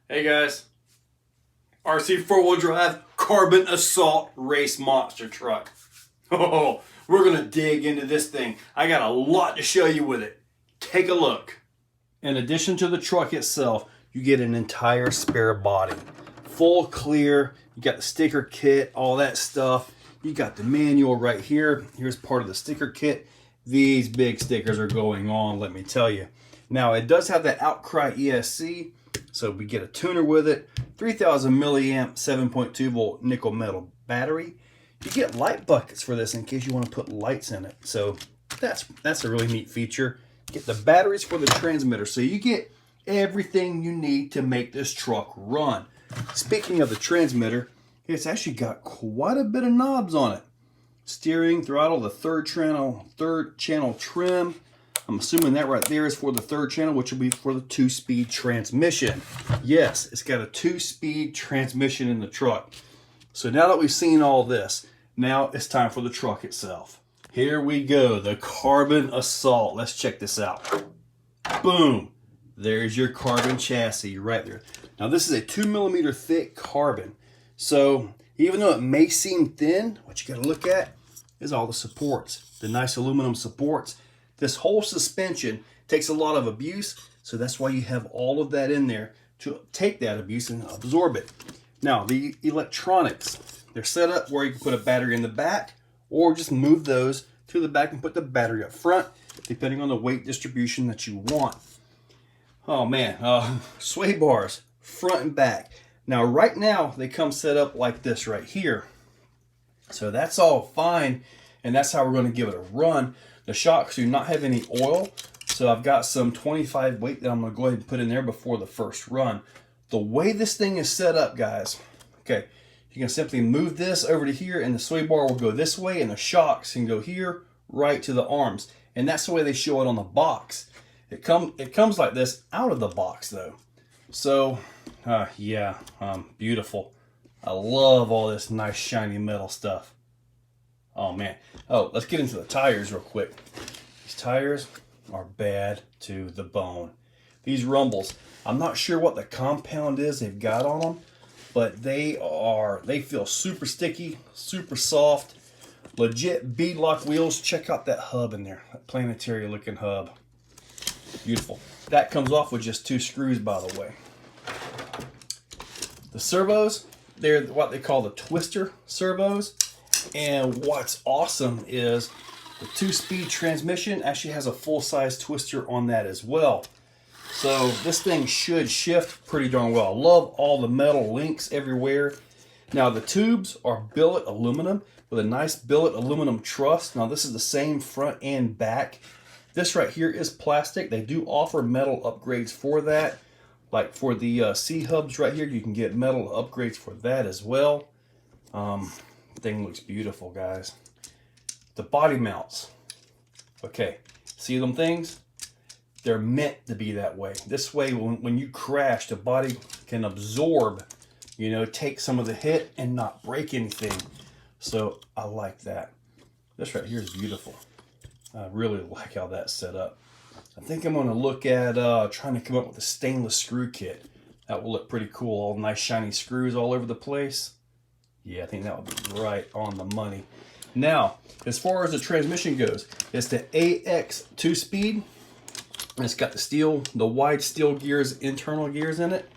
Hey guys, RC4WD drive carbon assault race monster truck. Oh, we're gonna dig into this thing. I got a lot to show you with it. Take a look. In addition to the truck itself, you get an entire spare body. Full clear, you got the sticker kit, all that stuff. You got the manual right here. Here's part of the sticker kit. These big stickers are going on, let me tell you. Now, it does have that Outcry ESC, so we get a tuner with it, 3000 milliamp, 7.2 volt nickel metal battery. You get light buckets for this in case you want to put lights in it. So that's a really neat feature. Get the batteries for the transmitter, so you get everything you need to make this truck run. Speaking of the transmitter, it's actually got quite a bit of knobs on it. Steering, throttle, the third channel trim. I'm assuming that right there is for the third channel, which will be for the 2-speed transmission. Yes, it's got a 2-speed transmission in the truck. So now that we've seen all this, now it's time for the truck itself. Here we go, the carbon assault. Let's check this out. Boom. There's your carbon chassis right there. Now this is a 2mm thick carbon. So even though it may seem thin, what you gotta look at is all the supports, the nice aluminum supports. This whole suspension takes a lot of abuse, so that's why you have all of that in there to take that abuse and absorb it. Now, the electronics, they're set up where you can put a battery in the back or just move those to the back and put the battery up front, depending on the weight distribution that you want. Oh man, sway bars, front and back. Now, right now, they come set up like this right here. So that's all fine, and that's how we're going to give it a run. The shocks do not have any oil, so I've got some 25 weight that I'm going to go ahead and put in there before the first run. The way this thing is set up, guys, okay, you can simply move this over to here, and the sway bar will go this way, and the shocks can go here, right to the arms. And that's the way they show it on the box. It comes like this out of the box, though. So, yeah, beautiful. I love all this nice shiny metal stuff. Oh man. Oh, let's get into the tires real quick. These tires are bad to the bone. These rumbles, I'm not sure what the compound is they've got on them, but they feel super sticky, super soft, legit beadlock wheels. Check out that hub in there, that planetary looking hub. Beautiful. That comes off with just 2 screws, by the way. The servos, they're what they call the twister servos. And what's awesome is the 2-speed transmission actually has a full-size twister on that as well. So this thing should shift pretty darn well. I love all the metal links everywhere. Now the tubes are billet aluminum with a nice billet aluminum truss. Now this is the same front and back. This right here is plastic. They do offer metal upgrades for that. Like for the C-hubs right here, you can get metal upgrades for that as well. Thing looks beautiful, guys. The body mounts. Okay, see them things? They're meant to be that way. This way, when you crash, the body can absorb, you know, take some of the hit and not break anything. So I like that. This right here is beautiful. I really like how that's set up. I think I'm going to look at trying to come up with a stainless screw kit. That will look pretty cool. All nice shiny screws all over the place. Yeah, I think that would be right on the money. Now, as far as the transmission goes, it's the AX 2-speed. It's got the wide steel gears, internal gears in it.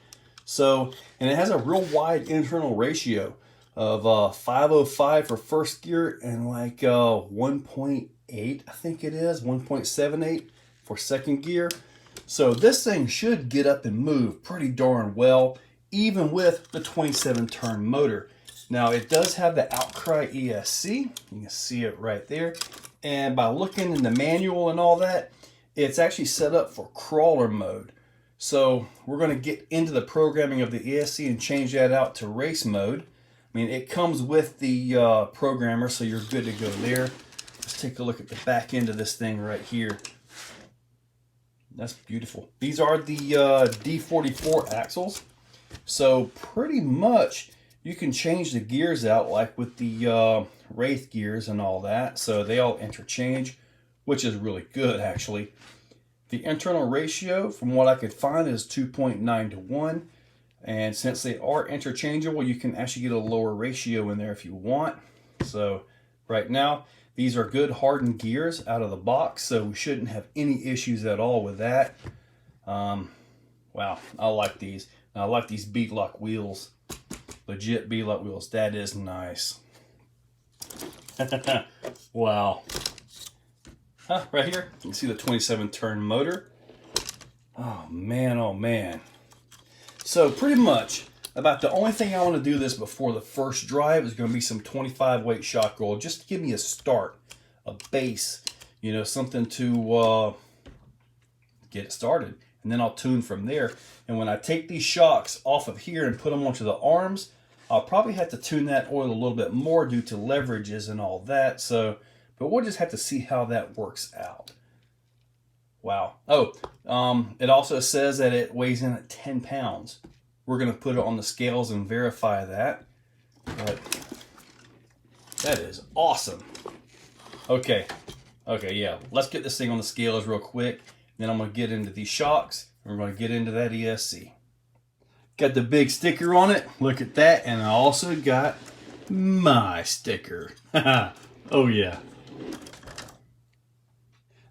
So, and it has a real wide internal ratio of 505 for first gear and like 1.8, I think it is, 1.78 for second gear. So this thing should get up and move pretty darn well, even with the 27-turn motor. Now it does have the Outcry ESC. You can see it right there. And by looking in the manual and all that, it's actually set up for crawler mode. So we're going to get into the programming of the ESC and change that out to race mode. I mean, it comes with the programmer, so you're good to go there. Let's take a look at the back end of this thing right here. That's beautiful. These are the D44 axles. So pretty much you can change the gears out like with the Wraith gears and all that. So they all interchange, which is really good actually. The internal ratio, from what I could find, is 2.9 to 1. And since they are interchangeable, you can actually get a lower ratio in there if you want. So right now, these are good hardened gears out of the box, so we shouldn't have any issues at all with that. Wow, I like these. I like these beadlock wheels. Legit beadlock wheels. That is nice. Wow. Huh, right here, you can see the 27 turn motor. Oh man, oh man. So pretty much, about the only thing I want to do this before the first drive is going to be some 25 weight shock roll, just to give me a start, a base, you know, something to get it started. And then I'll tune from there. And when I take these shocks off of here and put them onto the arms, I'll probably have to tune that oil a little bit more due to leverages and all that. So, but we'll just have to see how that works out. Wow. Oh, it also says that it weighs in at 10 pounds. We're going to put it on the scales and verify that. But that is awesome. Okay. Okay, yeah. Let's get this thing on the scales real quick. Then I'm going to get into these shocks. And we're going to get into that ESC. Got the big sticker on it. Look at that. And I also got my sticker. Oh, yeah.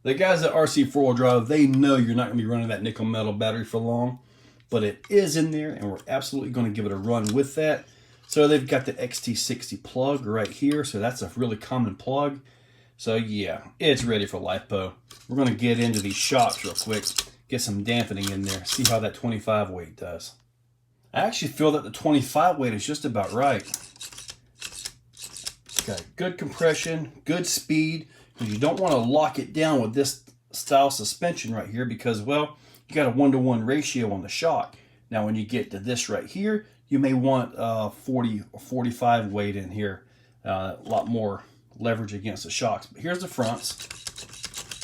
The guys at RC4WD Drive, they know you're not going to be running that nickel metal battery for long, but it is in there, and we're absolutely going to give it a run with that. So they've got the XT60 plug right here, so that's a really common plug. So yeah, it's ready for lipo. We're going to get into these shocks real quick, get some dampening in there, see how that 25 weight does. I actually feel that the 25 weight is just about right. It's got good compression, good speed. You don't want to lock it down with this style suspension right here because, well, you got a 1-to-1 ratio on the shock. Now, when you get to this right here, you may want 40 or 45 weight in here. A lot more leverage against the shocks. But here's the fronts.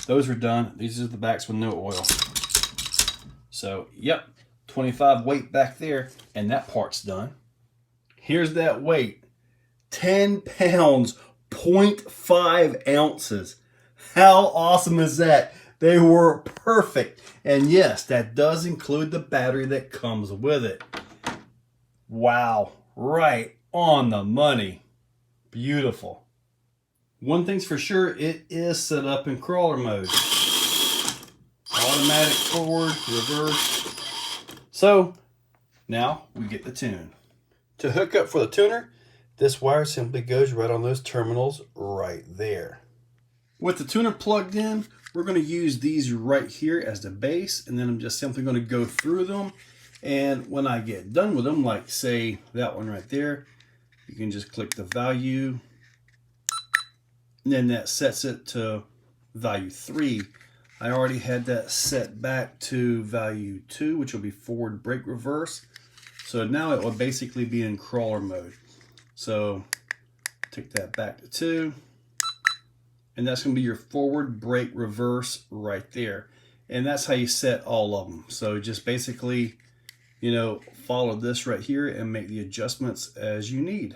Those are done. These are the backs with no oil. So, yep, 25 weight back there, and that part's done. Here's that weight. 10 pounds. 0.5 ounces. How awesome is that? They were perfect. And yes, that does include the battery that comes with it. Wow. Right on the money. Beautiful. One thing's for sure, it is set up in crawler mode. Automatic forward, reverse. So now we get the tune. To hook up for the tuner, this wire simply goes right on those terminals right there. With the tuner plugged in, we're going to use these right here as the base, and then I'm just simply going to go through them. And when I get done with them, like say that one right there, you can just click the value, and then that sets it to value 3. I already had that set back to value 2, which will be forward brake reverse. So now it will basically be in crawler mode. So take that back to 2, and that's going to be your forward brake reverse right there. And that's how you set all of them. So just basically, you know, follow this right here and make the adjustments as you need.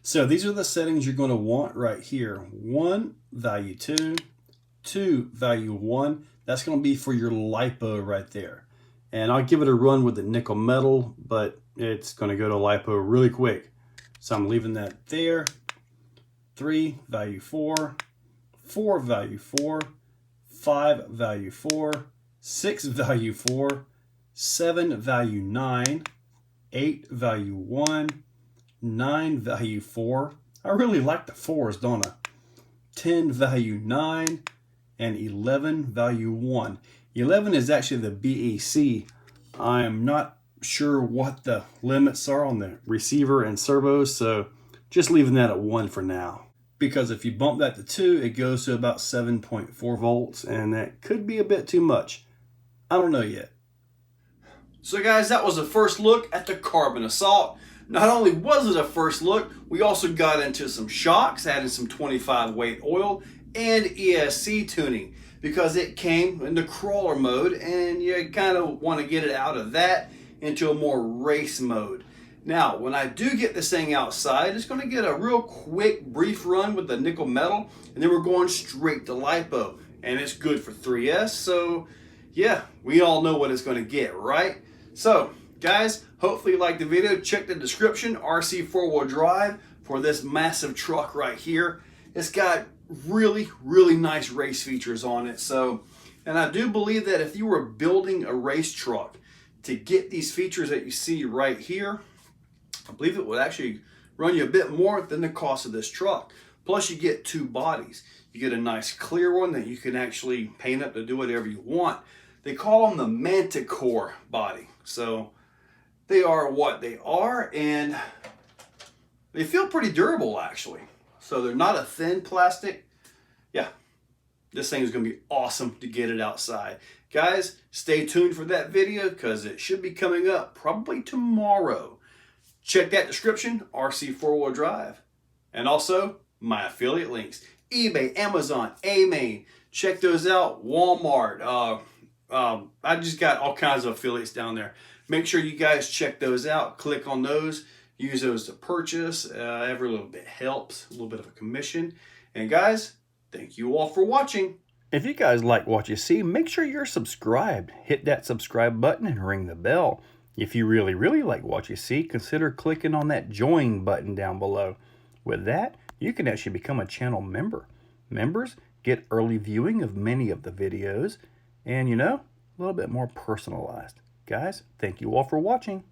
So these are the settings you're going to want right here. 1, value 2, 2, value 1. That's going to be for your lipo right there. And I'll give it a run with the nickel metal, but it's going to go to lipo really quick. So I'm leaving that there. 3, value 4, 4, value 4, 5, value 4, 6, value 4, 7, value 9, 8, value 1, 9, value 4. I really like the 4s, don't I? 10, value 9, and 11, value 1. 11 is actually the BAC. I am not sure what the limits are on the receiver and servos, so just leaving that at 1 for now. Because if you bump that to 2, it goes to about 7.4 volts, and that could be a bit too much. I don't know yet. So guys, that was the first look at the Carbon Assault. Not only was it a first look, we also got into some shocks, added some 25 weight oil, and ESC tuning. Because it came into crawler mode, and you kind of want to get it out of that into a more race mode. Now, when I do get this thing outside, it's going to get a real quick, brief run with the nickel metal, and then we're going straight to lipo. And it's good for 3S, so yeah, we all know what it's going to get, right? So, Guys, hopefully you liked the video. Check the description, RC four-wheel drive for this massive truck right here. It's got really, really nice race features on it. So, and I do believe that if you were building a race truck to get these features that you see right here, I believe it would actually run you a bit more than the cost of this truck. Plus you get two bodies. You get a nice clear one that you can actually paint up to do whatever you want. They call them the Manticore body. So they are what they are, and they feel pretty durable actually. So they're not a thin plastic. Yeah, this thing is going to be awesome to get it outside. Guys, stay tuned for that video because it should be coming up probably tomorrow. Check that description, RC four-wheel drive. And also my affiliate links, eBay, Amazon, AMain. Check those out, Walmart. I just got all kinds of affiliates down there. Make sure you guys check those out. Click on those. Use those to purchase. Every little bit helps. A little bit of a commission. And guys, thank you all for watching. If you guys like what you see, make sure you're subscribed. Hit that subscribe button and ring the bell. If you really, really like what you see, consider clicking on that join button down below. With that, you can actually become a channel member. Members get early viewing of many of the videos and, you know, a little bit more personalized. Guys, thank you all for watching.